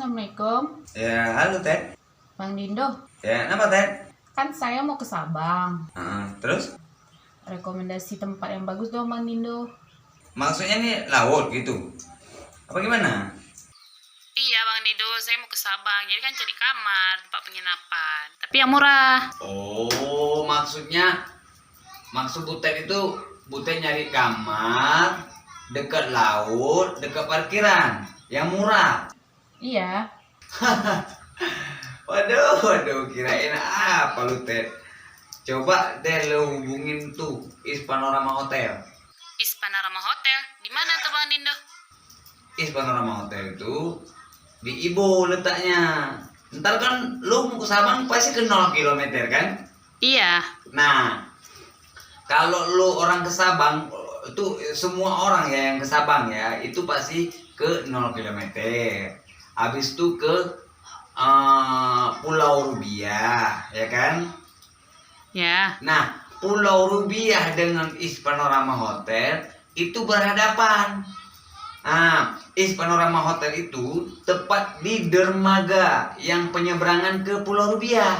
Assalamualaikum. Ya, halo Ted. Bang Dindo, Ya, kenapa Ted? kan saya mau ke Sabang. Terus? Rekomendasi tempat yang bagus dong Bang Dindo. Maksudnya nih laut gitu? Apa gimana? Iya Bang Dindo, saya mau ke Sabang. Jadi kan cari kamar, tempat penginapan. Tapi yang murah. Oh, maksud Butet itu Butet nyari kamar dekat laut, dekat parkiran, yang murah. Iya. Waduh, kirain apa lu Ted? Coba deh lu hubungin tuh Is Panorama Hotel. Is Panorama Hotel. Di mana tuh Bang Dindo? Is Panorama Hotel itu di Ibo letaknya. Ntar kan lu mau ke Sabang pasti ke 0 km kan? Iya. Nah, kalau lu orang ke Sabang, itu semua orang ya yang ke Sabang ya, itu pasti ke 0 km. Habis itu ke Pulau Rubiah, ya kan? Ya. Nah, Pulau Rubiah dengan Is Panorama Hotel itu berhadapan. Nah, Is Panorama Hotel itu tepat di dermaga yang penyeberangan ke Pulau Rubiah.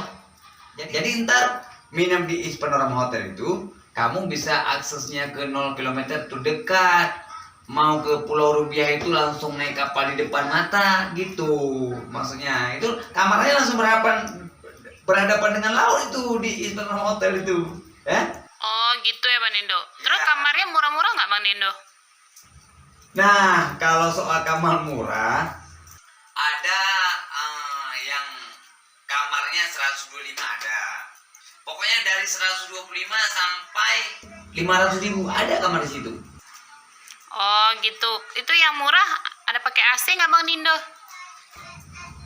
Jadi ntar minum di Is Panorama Hotel itu, kamu bisa aksesnya ke 0 km tuh dekat. Mau ke Pulau Rubiah itu langsung naik kapal di depan mata gitu. Maksudnya itu kamarnya langsung berhadapan dengan laut itu di Is Panorama Hotel itu. Ya? Oh gitu ya Bang Dindo. Terus kamarnya murah-murah nggak Bang Dindo? Nah, kalau soal kamar murah, ada yang kamarnya 125 ada. Pokoknya dari 125 sampai 500.000 ada kamar di situ. Oh gitu. Itu yang murah ada pakai AC nggak Bang Dindo?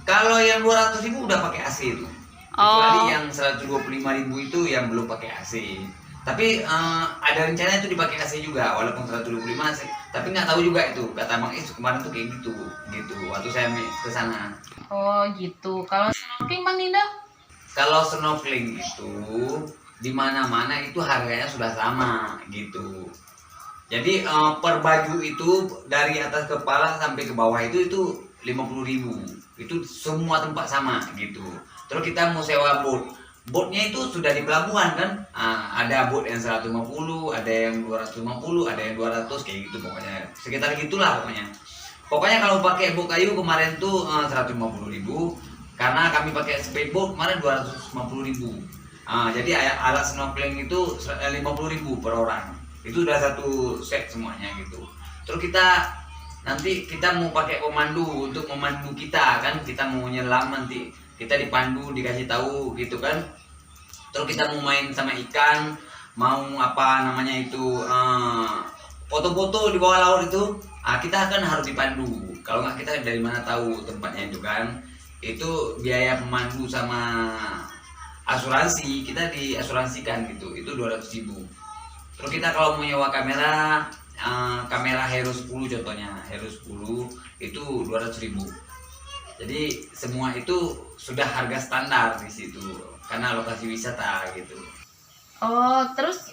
Kalau yang 200.000 udah pakai AC itu. Kecuali yang 125.000 itu yang belum pakai AC. Tapi ada rencana itu dipakai AC juga, walaupun 125 sih. Tapi nggak tahu juga itu. Kata Bang Is kemarin tuh kayak gitu. Waktu saya ke sana. Oh gitu. Kalau snorkeling Bang Dindo? Kalau snorkeling itu di mana-mana itu harganya sudah sama gitu. Jadi per baju itu dari atas kepala sampai ke bawah itu 50.000. Itu semua tempat sama gitu. Terus kita mau sewa boat. Boatnya itu sudah di pelabuhan kan. Ada boat yang 150, ada yang 250, ada yang 200 kayak gitu pokoknya. Sekitar gitulah pokoknya. Pokoknya kalau pakai boat kayu kemarin tuh 150.000. Karena kami pakai speedboat kemarin 250.000. Jadi alat snorkeling itu 50.000 per orang. Itu udah satu set semuanya gitu. Terus nanti kita mau pakai pemandu untuk memandu kita kan, kita mau nyelam nanti kita dipandu, dikasih tahu gitu kan. Terus kita mau main sama ikan, mau apa namanya itu foto-foto di bawah laut itu, kita kan harus dipandu. Kalau nggak kita dari mana tahu tempatnya itu kan. Itu biaya pemandu sama asuransi, kita diasuransikan gitu, itu 200.000. Terus kita kalau mau nyewa kamera Hero 10 contohnya, Hero 10 itu 200.000. Jadi semua itu sudah harga standar di situ karena lokasi wisata gitu. Oh, terus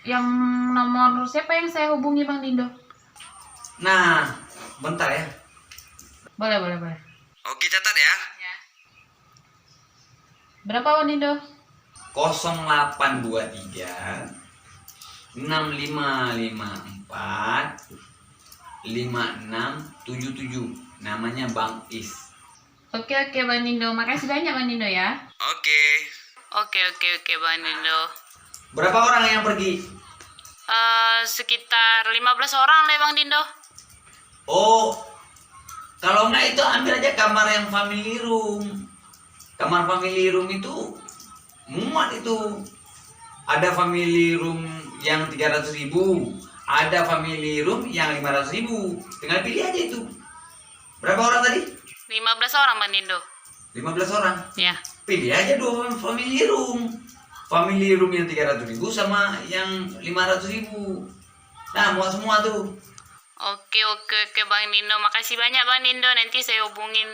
yang nomor siapa yang saya hubungi Bang Dindo? Nah, bentar ya. Boleh. Oke, catat ya. Ya. Berapa Bang Dindo? 0823 6554 5677. Namanya Bang Is. Oke Bang Dindo, makasih banyak Bang Dindo ya. Oke. Oke Bang Dindo. Berapa orang yang pergi? Sekitar 15 orang deh Bang Dindo. Oh, kalau enggak itu ambil aja kamar yang family room. Kamar family room itu muat itu. Ada family room yang 300.000, ada family room yang 500.000. Tinggal pilih aja itu. Berapa orang tadi? 15 orang Bang Dindo. 15 orang. Ya. Pilih aja 2 family room. Family room yang 300.000 sama yang 500.000. Nah, muat semua tuh. Oke Bang Dindo, makasih banyak Bang Dindo. Nanti saya hubungin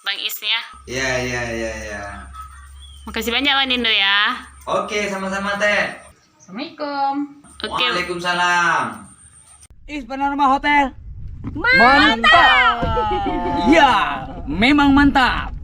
Bang Isnya. Ya. Makasih banyak Bang Dindo ya. Oke, sama-sama Teh. Assalamualaikum. Waalaikumsalam. Is Panorama Hotel. Mantap. Ya, memang mantap.